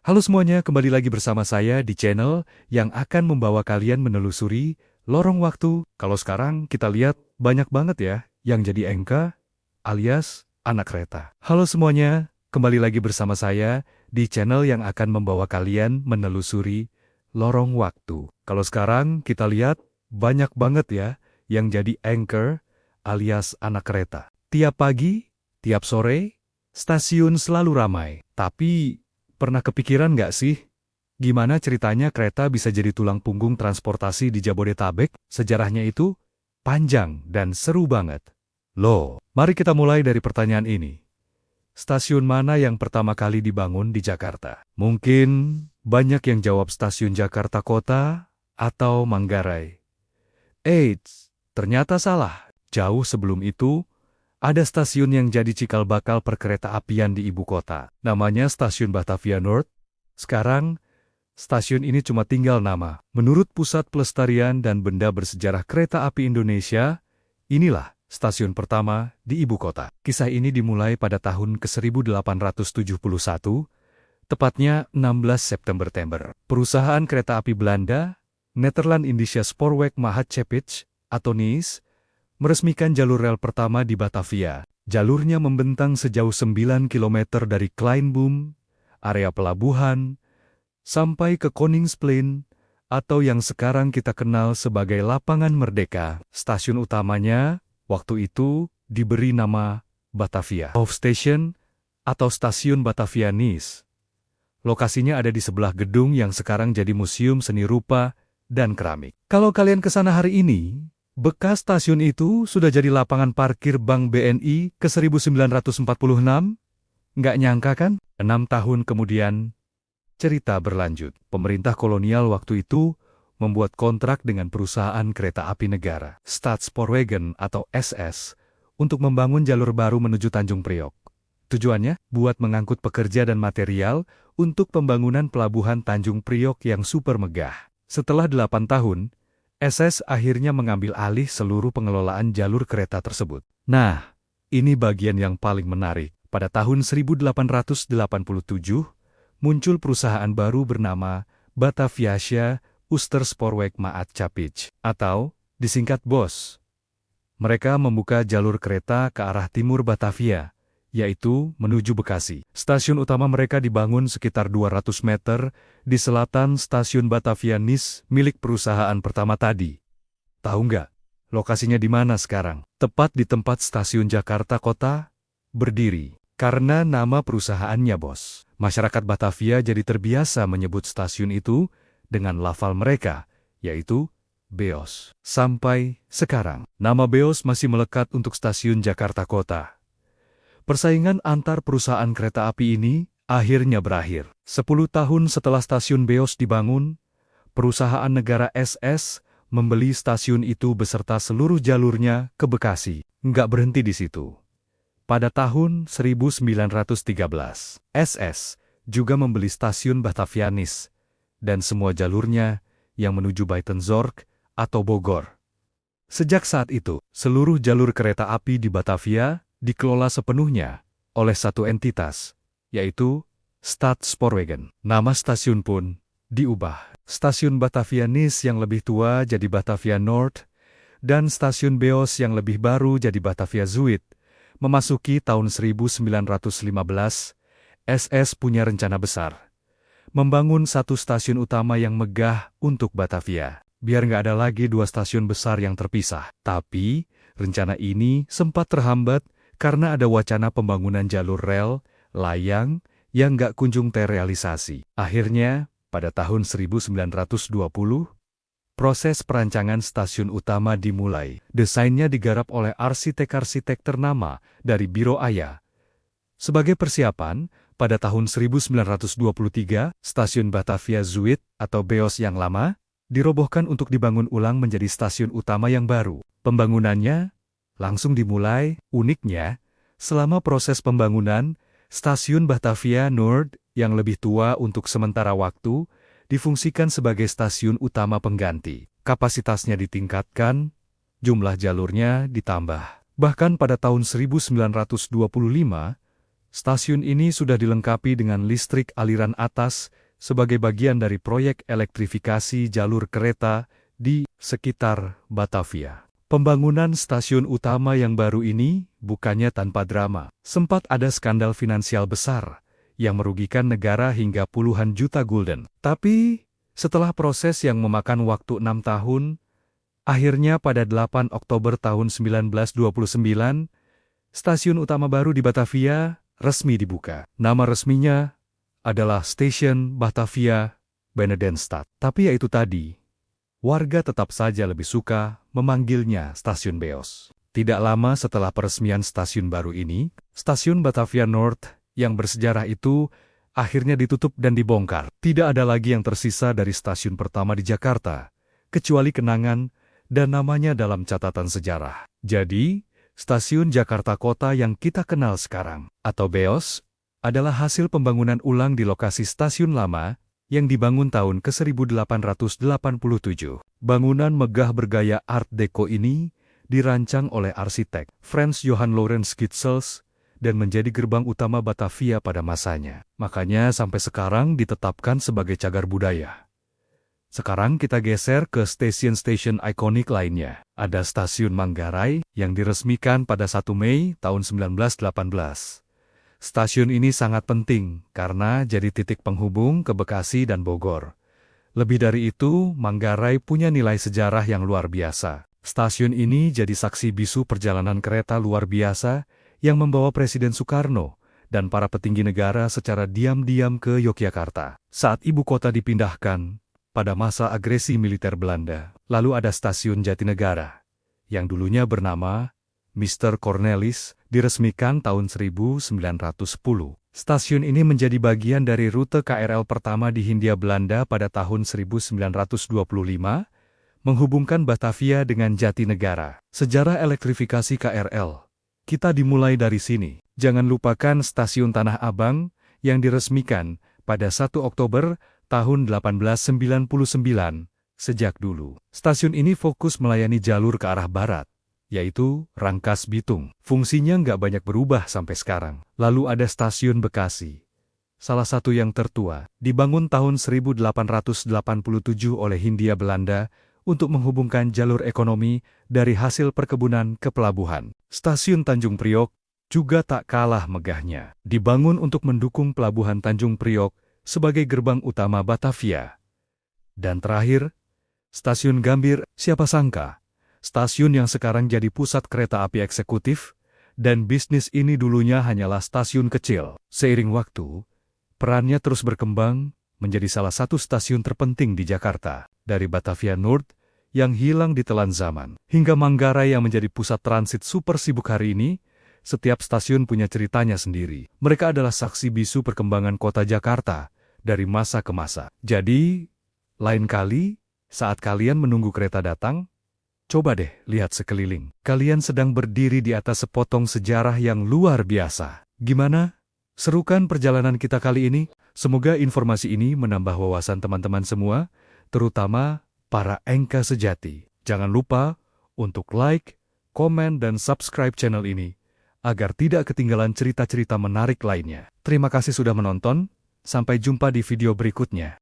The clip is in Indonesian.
Halo semuanya, kembali lagi bersama saya di channel yang akan membawa kalian menelusuri lorong waktu. Kalau sekarang kita lihat banyak banget ya yang jadi Enka alias anak kereta. Halo semuanya, kembali lagi bersama saya di channel yang akan membawa kalian menelusuri lorong waktu. Kalau sekarang kita lihat banyak banget ya yang jadi anchor alias anak kereta. Tiap pagi, tiap sore, stasiun selalu ramai. Tapi pernah kepikiran nggak sih, gimana ceritanya kereta bisa jadi tulang punggung transportasi di Jabodetabek? Sejarahnya itu panjang dan seru banget. Loh, mari kita mulai dari pertanyaan ini. Stasiun mana yang pertama kali dibangun di Jakarta? Mungkin banyak yang jawab stasiun Jakarta Kota atau Manggarai. Eits, ternyata salah. Jauh sebelum itu, ada stasiun yang jadi cikal bakal perkereta apian di ibu kota. Namanya Stasiun Batavia North. Sekarang, stasiun ini cuma tinggal nama. Menurut Pusat Pelestarian dan Benda Bersejarah Kereta Api Indonesia, inilah stasiun pertama di ibu kota. Kisah ini dimulai pada tahun ke-1871, tepatnya 16 September. Perusahaan kereta api Belanda, Nederland-Indische Spoorweg Maatschappij, atau NIS, meresmikan jalur rel pertama di Batavia. Jalurnya membentang sejauh 9 km dari Kleinboom, area pelabuhan, sampai ke Koningsplein, atau yang sekarang kita kenal sebagai Lapangan Merdeka. Stasiun utamanya, waktu itu, diberi nama Batavia Hoofdstation atau Stasiun Batavia NIS. Lokasinya ada di sebelah gedung yang sekarang jadi Museum Seni Rupa dan Keramik. Kalau kalian ke sana hari ini, bekas stasiun itu sudah jadi lapangan parkir Bank BNI ke 1946? Nggak nyangka kan? 6 tahun kemudian, cerita berlanjut. Pemerintah kolonial waktu itu membuat kontrak dengan perusahaan kereta api negara, Staatspoorwegen atau SS, untuk membangun jalur baru menuju Tanjung Priok. Tujuannya, buat mengangkut pekerja dan material untuk pembangunan pelabuhan Tanjung Priok yang super megah. Setelah 8 tahun, SS akhirnya mengambil alih seluruh pengelolaan jalur kereta tersebut. Nah, ini bagian yang paling menarik. Pada tahun 1887, muncul perusahaan baru bernama Bataviasche Oosterspoorweg Maatschappij, atau disingkat BOS. Mereka membuka jalur kereta ke arah timur Batavia, yaitu menuju Bekasi. Stasiun utama mereka dibangun sekitar 200 meter di selatan stasiun Batavia NIS milik perusahaan pertama tadi. Tahu nggak, lokasinya di mana sekarang? Tepat di tempat stasiun Jakarta Kota berdiri. Karena nama perusahaannya, Bos. Masyarakat Batavia jadi terbiasa menyebut stasiun itu dengan lafal mereka, yaitu BEOS. Sampai sekarang, nama BEOS masih melekat untuk stasiun Jakarta Kota. Persaingan antar perusahaan kereta api ini akhirnya berakhir. 10 tahun setelah stasiun BEOS dibangun, perusahaan negara SS membeli stasiun itu beserta seluruh jalurnya ke Bekasi. Nggak berhenti di situ. Pada tahun 1913, SS juga membeli stasiun Batavia NIS dan semua jalurnya yang menuju Buitenzorg atau Bogor. Sejak saat itu, seluruh jalur kereta api di Batavia dikelola sepenuhnya oleh satu entitas, yaitu Staatspoorwegen. Nama stasiun pun diubah. Stasiun Batavia NIS yang lebih tua jadi Batavia North, dan stasiun BEOS yang lebih baru jadi Batavia Zuid. Memasuki tahun 1915, SS punya rencana besar. Membangun satu stasiun utama yang megah untuk Batavia. Biar nggak ada lagi dua stasiun besar yang terpisah. Tapi, rencana ini sempat terhambat karena ada wacana pembangunan jalur rel, layang, yang nggak kunjung terrealisasi. Akhirnya, pada tahun 1920, proses perancangan stasiun utama dimulai. Desainnya digarap oleh arsitek-arsitek ternama dari Biro Aya. Sebagai persiapan, pada tahun 1923, stasiun Batavia Zuid atau BEOS yang lama, dirobohkan untuk dibangun ulang menjadi stasiun utama yang baru. Pembangunannya langsung dimulai. Uniknya, selama proses pembangunan, stasiun Batavia North yang lebih tua untuk sementara waktu difungsikan sebagai stasiun utama pengganti. Kapasitasnya ditingkatkan, jumlah jalurnya ditambah. Bahkan pada tahun 1925, Stasiun ini sudah dilengkapi dengan listrik aliran atas sebagai bagian dari proyek elektrifikasi jalur kereta di sekitar Batavia. Pembangunan stasiun utama yang baru ini bukannya tanpa drama. Sempat ada skandal finansial besar yang merugikan negara hingga puluhan juta gulden. Tapi, setelah proses yang memakan waktu 6 tahun, akhirnya pada 8 Oktober tahun 1929, stasiun utama baru di Batavia resmi dibuka. Nama resminya adalah Stasiun Batavia Benedetstadt. Tapi yaitu tadi, warga tetap saja lebih suka memanggilnya Stasiun Beos. Tidak lama setelah peresmian stasiun baru ini, Stasiun Batavia North yang bersejarah itu akhirnya ditutup dan dibongkar. Tidak ada lagi yang tersisa dari stasiun pertama di Jakarta, kecuali kenangan dan namanya dalam catatan sejarah. Jadi, Stasiun Jakarta Kota yang kita kenal sekarang, atau BEOS, adalah hasil pembangunan ulang di lokasi stasiun lama yang dibangun tahun ke-1887. Bangunan megah bergaya Art Deco ini dirancang oleh arsitek Franz Johann Lorenz Gitzels dan menjadi gerbang utama Batavia pada masanya. Makanya sampai sekarang ditetapkan sebagai cagar budaya. Sekarang kita geser ke stasiun-stasiun ikonik lainnya. Ada Stasiun Manggarai yang diresmikan pada 1 Mei tahun 1918. Stasiun ini sangat penting karena jadi titik penghubung ke Bekasi dan Bogor. Lebih dari itu, Manggarai punya nilai sejarah yang luar biasa. Stasiun ini jadi saksi bisu perjalanan kereta luar biasa yang membawa Presiden Soekarno dan para petinggi negara secara diam-diam ke Yogyakarta. Saat ibu kota dipindahkan pada masa agresi militer Belanda, lalu ada Stasiun Jatinegara, yang dulunya bernama Mr. Cornelis, diresmikan tahun 1910. Stasiun ini menjadi bagian dari rute KRL pertama di Hindia Belanda pada tahun 1925, menghubungkan Batavia dengan Jatinegara. Sejarah elektrifikasi KRL. Kita dimulai dari sini. Jangan lupakan Stasiun Tanah Abang yang diresmikan pada 1 Oktober tahun 1899. Sejak dulu, stasiun ini fokus melayani jalur ke arah barat, yaitu Rangkas Bitung. Fungsinya nggak banyak berubah sampai sekarang. Lalu ada Stasiun Bekasi, salah satu yang tertua, dibangun tahun 1887 oleh Hindia Belanda untuk menghubungkan jalur ekonomi dari hasil perkebunan ke pelabuhan. Stasiun Tanjung Priok juga tak kalah megahnya. Dibangun untuk mendukung pelabuhan Tanjung Priok sebagai gerbang utama Batavia. Dan terakhir, Stasiun Gambir, siapa sangka, stasiun yang sekarang jadi pusat kereta api eksekutif, dan bisnis ini dulunya hanyalah stasiun kecil. Seiring waktu, perannya terus berkembang menjadi salah satu stasiun terpenting di Jakarta. Dari Batavia North yang hilang ditelan zaman, hingga Manggarai yang menjadi pusat transit super sibuk hari ini, setiap stasiun punya ceritanya sendiri. Mereka adalah saksi bisu perkembangan kota Jakarta dari masa ke masa. Jadi, lain kali, saat kalian menunggu kereta datang, coba deh lihat sekeliling. Kalian sedang berdiri di atas sepotong sejarah yang luar biasa. Gimana? Seru kan perjalanan kita kali ini? Semoga informasi ini menambah wawasan teman-teman semua, terutama para engka sejati. Jangan lupa untuk like, komen, dan subscribe channel ini, agar tidak ketinggalan cerita-cerita menarik lainnya. Terima kasih sudah menonton, sampai jumpa di video berikutnya.